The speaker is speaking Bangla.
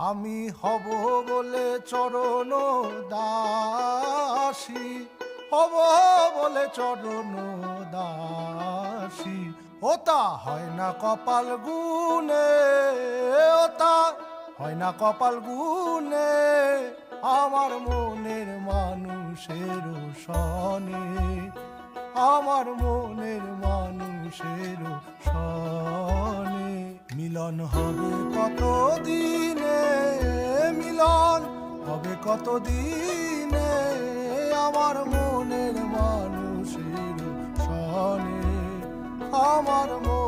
আমি হব বলে চরণ দাসী, হব বলে চরণ দাসী। ওটা হয় না কপাল গুনে, ওটা হয় না কপাল গুনে, আমার মনের মানুষের সনে, আমার মনের মানুষের সনে। মিলন হবে কত দিনে, মিলন হবে কত দিনে, আমার মনের মানুষের সনে, আমার মন